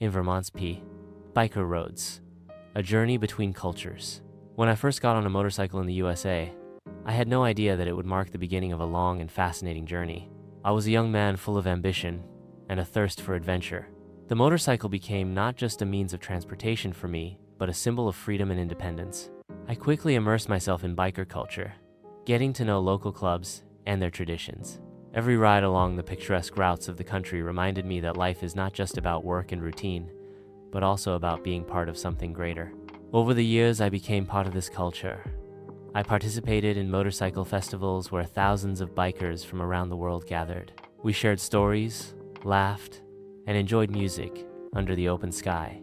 in Vermont's Biker Roads, a journey between cultures. When I first got on a motorcycle in the USA, I had no idea that it would mark the beginning of a long and fascinating journey. I was a young man full of ambition and a thirst for adventure. The motorcycle became not just a means of transportation for me, but a symbol of freedom and independence. I quickly immersed myself in biker culture, getting to know local clubs and their traditions. Every ride along the picturesque routes of the country reminded me that life is not just about work and routine, but also about being part of something greater. Over the years, I became part of this culture. I participated in motorcycle festivals where thousands of bikers from around the world gathered. We shared stories, laughed, and enjoyed music under the open sky.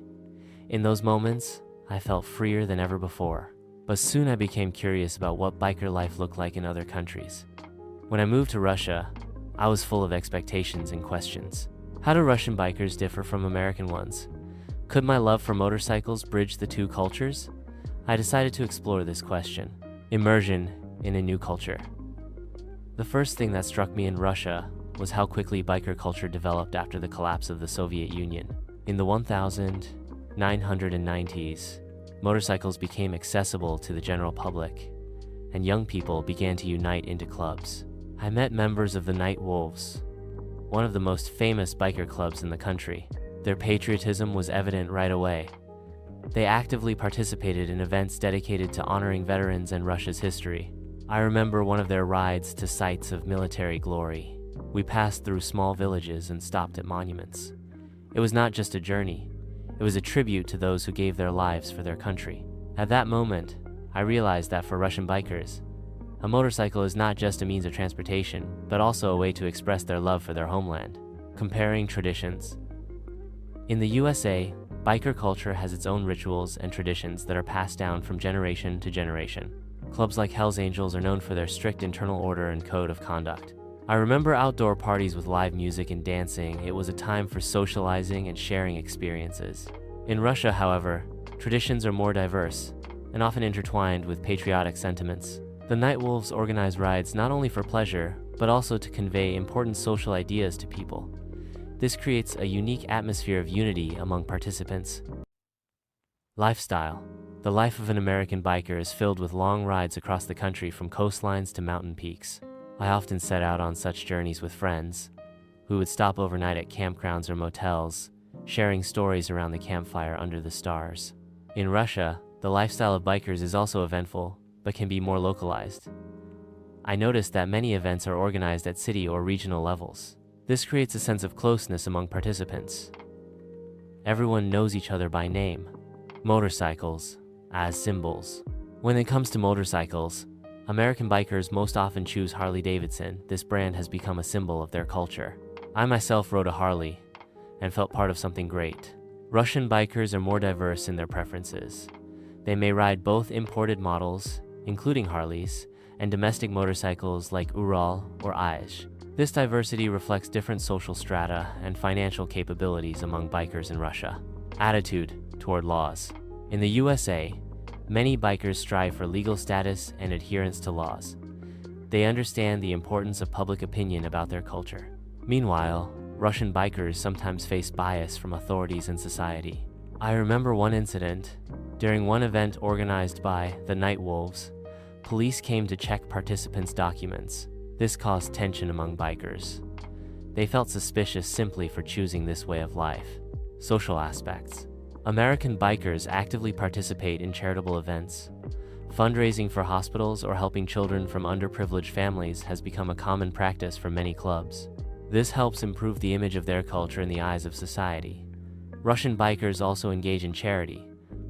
In those moments, I felt freer than ever before. But soon I became curious about what biker life looked like in other countries. When I moved to Russia, I was full of expectations and questions. How do Russian bikers differ from American ones? Could my love for motorcycles bridge the two cultures? I decided to explore this question. Immersion in a new culture. The first thing that struck me in Russia was how quickly biker culture developed after the collapse of the Soviet Union. In the 1990s, motorcycles became accessible to the general public, and young people began to unite into clubs. I met members of the Night Wolves, one of the most famous biker clubs in the country. Their patriotism was evident right away. They actively participated in events dedicated to honoring veterans and Russia's history. I remember one of their rides to sites of military glory. We passed through small villages and stopped at monuments. It was not just a journey, it was a tribute to those who gave their lives for their country. At that moment, I realized that for Russian bikers, a motorcycle is not just a means of transportation, but also a way to express their love for their homeland. Comparing traditions. In the USA, biker culture has its own rituals and traditions that are passed down from generation to generation. Clubs like Hells Angels are known for their strict internal order and code of conduct. I remember outdoor parties with live music and dancing. It was a time for socializing and sharing experiences. In Russia, however, traditions are more diverse and often intertwined with patriotic sentiments. The Night Wolves organize rides not only for pleasure, but also to convey important social ideas to people. This creates a unique atmosphere of unity among participants. Lifestyle. The life of an American biker is filled with long rides across the country from coastlines to mountain peaks. I often set out on such journeys with friends, who would stop overnight at campgrounds or motels, sharing stories around the campfire under the stars. In Russia, the lifestyle of bikers is also eventful, but can be more localized. I noticed that many events are organized at city or regional levels. This creates a sense of closeness among participants. Everyone knows each other by name. Motorcycles as symbols. When it comes to motorcycles, American bikers most often choose Harley-Davidson. This brand has become a symbol of their culture. I myself rode a Harley and felt part of something great. Russian bikers are more diverse in their preferences. They may ride both imported models, including Harleys, and domestic motorcycles like Ural or Aiz. This diversity reflects different social strata and financial capabilities among bikers in Russia. Attitude toward laws. In the USA, many bikers strive for legal status and adherence to laws. They understand the importance of public opinion about their culture. Meanwhile, Russian bikers sometimes face bias from authorities and society. I remember one incident. During one event organized by the Night Wolves, police came to check participants' documents. This caused tension among bikers. They felt suspicious simply for choosing this way of life. Social aspects. American bikers actively participate in charitable events. Fundraising for hospitals or helping children from underprivileged families has become a common practice for many clubs. This helps improve the image of their culture in the eyes of society. Russian bikers also engage in charity,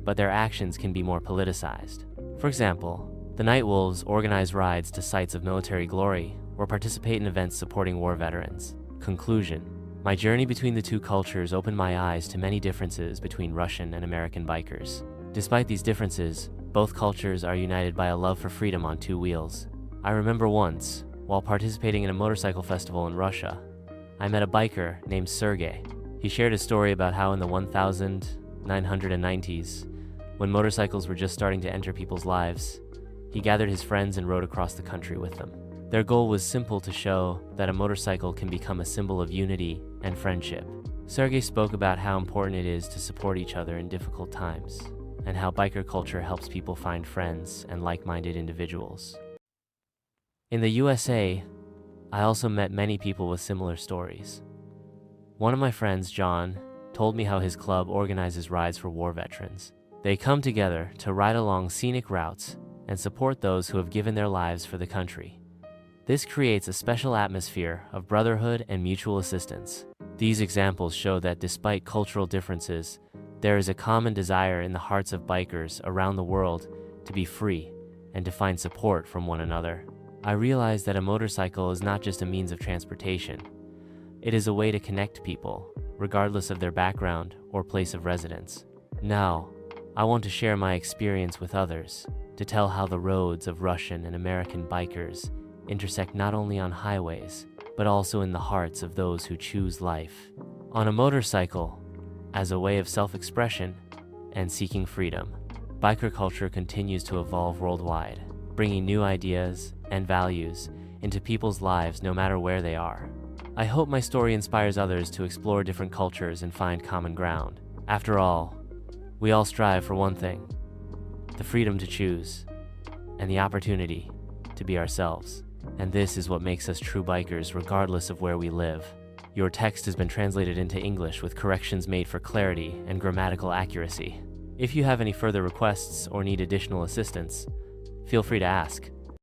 but their actions can be more politicized. For example, the Night Wolves organize rides to sites of military glory or participate in events supporting war veterans. Conclusion. My journey between the two cultures opened my eyes to many differences between Russian and American bikers. Despite these differences, both cultures are united by a love for freedom on two wheels. I remember once, while participating in a motorcycle festival in Russia, I met a biker named Sergey. He shared a story about how in the 1990s, when motorcycles were just starting to enter people's lives, he gathered his friends and rode across the country with them. Their goal was simple: to show that a motorcycle can become a symbol of unity and friendship. Sergey spoke about how important it is to support each other in difficult times, and how biker culture helps people find friends and like-minded individuals. In the USA, I also met many people with similar stories. One of my friends, John, told me how his club organizes rides for war veterans. They come together to ride along scenic routes and support those who have given their lives for the country. This creates a special atmosphere of brotherhood and mutual assistance. These examples show that despite cultural differences, there is a common desire in the hearts of bikers around the world to be free and to find support from one another. I realized that a motorcycle is not just a means of transportation. It is a way to connect people, regardless of their background or place of residence. Now, I want to share my experience with others, to tell how the roads of Russian and American bikers intersect not only on highways, but also in the hearts of those who choose life on a motorcycle as a way of self-expression and seeking freedom. Biker culture continues to evolve worldwide, bringing new ideas and values into people's lives no matter where they are. I hope my story inspires others to explore different cultures and find common ground. After all, we all strive for one thing: the freedom to choose and the opportunity to be ourselves. And this is what makes us true bikers regardless of where we live. Your text has been translated into English with corrections made for clarity and grammatical accuracy. If you have any further requests or need additional assistance, feel free to ask.